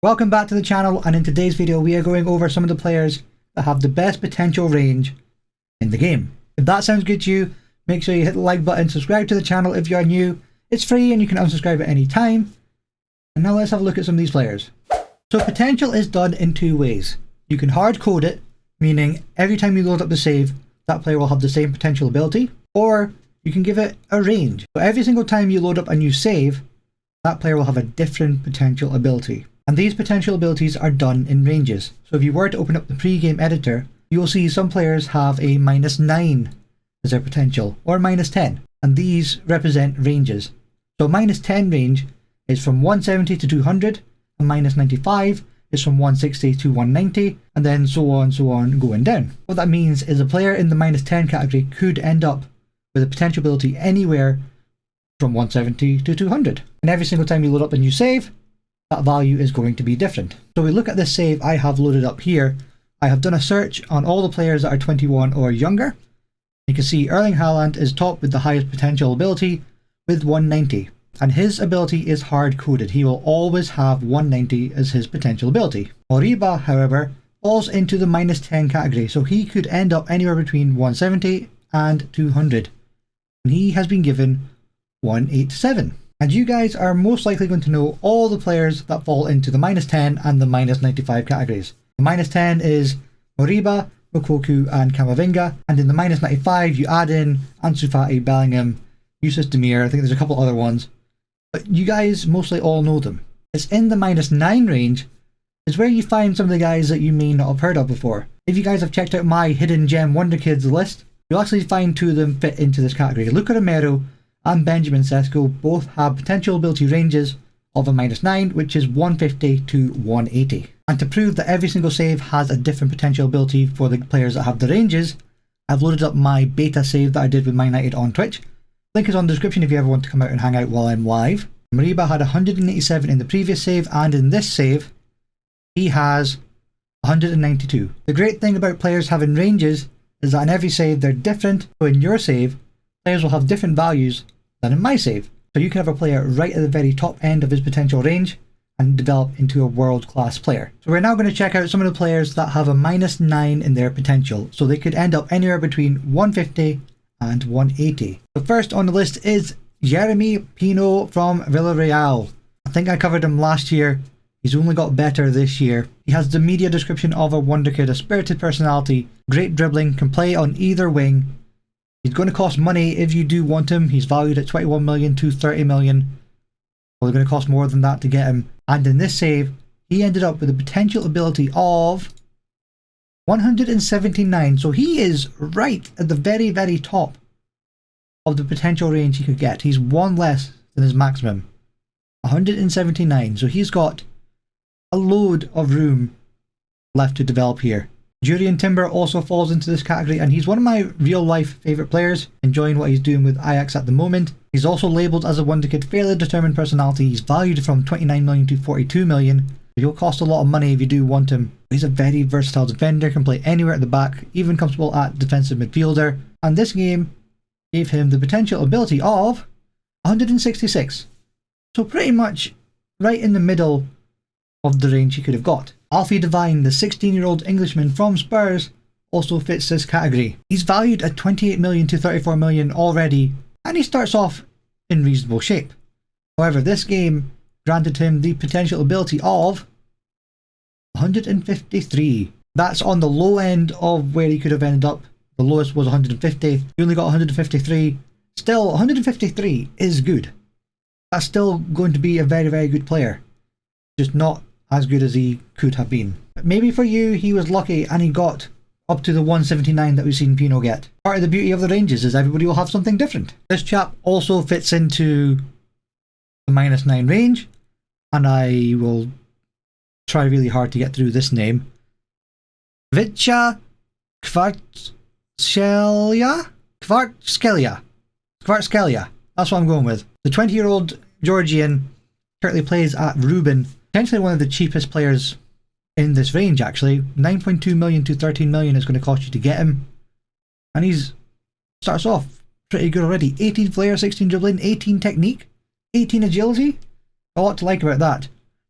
Welcome back to the channel, and in today's video we are going over some of the players that have the best potential range in the game. If that sounds good to you, make sure you hit the like button, subscribe to the channel if you are new. It's free and you can unsubscribe at any time. And now let's have a look at some of these players. So potential is done in two ways. You can hard code it, meaning every time you load up the save, that player will have the same potential ability, or you can give it a range. So every single time you load up a new save, that player will have a different potential ability. And these potential abilities are done in ranges. So if you were to open up the pre-game editor, you will see some players have a -9 as their potential, or -10. And these represent ranges. So -10 range is from 170 to 200, and -95 is from 160 to 190, and then so on going down. What that means is a player in the -10 category could end up with a potential ability anywhere from 170 to 200. And every single time you load up a new save, that value is going to be different. So we look at this save I have loaded up here. I have done a search on all the players that are 21 or younger. You can see Erling Haaland is top with the highest potential ability with 190. And his ability is hard coded. He will always have 190 as his potential ability. Moriba, however, falls into the -10 category, so he could end up anywhere between 170 and 200. And he has been given 187. And you guys are most likely going to know all the players that fall into the -10 and the -95 categories. The -10 is Moriba, Mokoku and Camavinga, and in the -95 you add in Ansu Fati, Bellingham, Yusuf Demir. I think there's a couple other ones, but you guys mostly all know them. It's in the -9 range is where you find some of the guys that you may not have heard of before. If you guys have checked out my hidden gem Wonderkids list, you'll actually find two of them fit into this category. Luka Romero and Benjamin Sesko both have potential ability ranges of a -9, which is 150 to 180. And to prove that every single save has a different potential ability for the players that have the ranges, I've loaded up my beta save that I did with Man United on Twitch. Link is on the description if you ever want to come out and hang out while I'm live. Moriba had 187 in the previous save, and in this save he has 192. The great thing about players having ranges is that in every save they're different. So in your save, players will have different values than in my save. So you can have a player right at the very top end of his potential range and develop into a world-class player. So we're now going to check out some of the players that have a -9 in their potential. So they could end up anywhere between 150 and 180. The first on the list is Jeremy Pino from Villarreal. I think I covered him last year. He's only got better this year. He has the media description of a wonderkid, a spirited personality, great dribbling, can play on either wing. He's going to cost money if you do want him. He's valued at 21 million to 30 million. Well, they're going to cost more than that to get him. And in this save, he ended up with a potential ability of 179. So he is right at the very, very top of the potential range he could get. He's one less than his maximum. 179. So he's got a load of room left to develop here. Jurien Timber also falls into this category, and he's one of my real life favourite players, enjoying what he's doing with Ajax at the moment. He's also labelled as a wonderkid, fairly determined personality. He's valued from 29 million to 42 million. He'll cost a lot of money if you do want him. He's a very versatile defender, can play anywhere at the back, even comfortable at defensive midfielder. And this game gave him the potential ability of 166. So pretty much right in the middle of the range he could have got. Alfie Devine, the 16-year-old Englishman from Spurs, also fits this category. He's valued at 28 million to 34 million already, and he starts off in reasonable shape. However, this game granted him the potential ability of 153. That's on the low end of where he could have ended up. The lowest was 150. He only got 153. Still, 153 is good. That's still going to be a very, very good player. Just not as good as he could have been. Maybe for you, he was lucky and he got up to the 179 that we've seen Pino get. Part of the beauty of the ranges is everybody will have something different. This chap also fits into the -9 range, and I will try really hard to get through this name. Vitya Kvaratskhelia? That's what I'm going with. The 20-year-old Georgian currently plays at Ruben. Potentially one of the cheapest players in this range, actually. 9.2 million to 13 million is going to cost you to get him. And he's starts off pretty good already. 18 flair, 16 dribbling, 18 technique, 18 agility. A lot to like about that.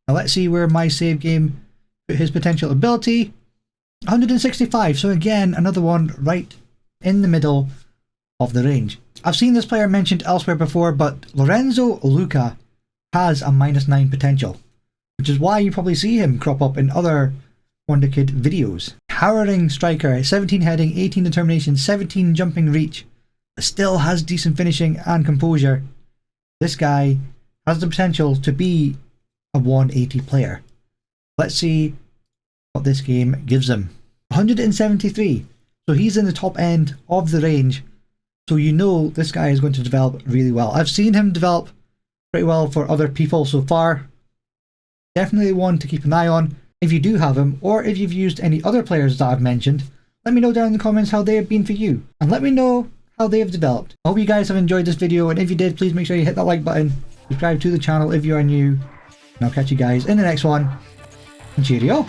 Now let's see where my save game put his potential ability. 165, so again, another one right in the middle of the range. I've seen this player mentioned elsewhere before, but Lorenzo Luca has a -9 potential, which is why you probably see him crop up in other Wonderkid videos. Towering striker, 17 heading, 18 determination, 17 jumping reach, but still has decent finishing and composure. This guy has the potential to be a 180 player. Let's see what this game gives him. 173, so he's in the top end of the range, so you know this guy is going to develop really well. I've seen him develop pretty well for other people so far. Definitely one to keep an eye on if you do have him, or if you've used any other players that I've mentioned. Let me know down in the comments how they have been for you, and let me know how they have developed. I hope you guys have enjoyed this video, and if you did, please make sure you hit that like button, subscribe to the channel if you are new, and I'll catch you guys in the next one, and cheerio!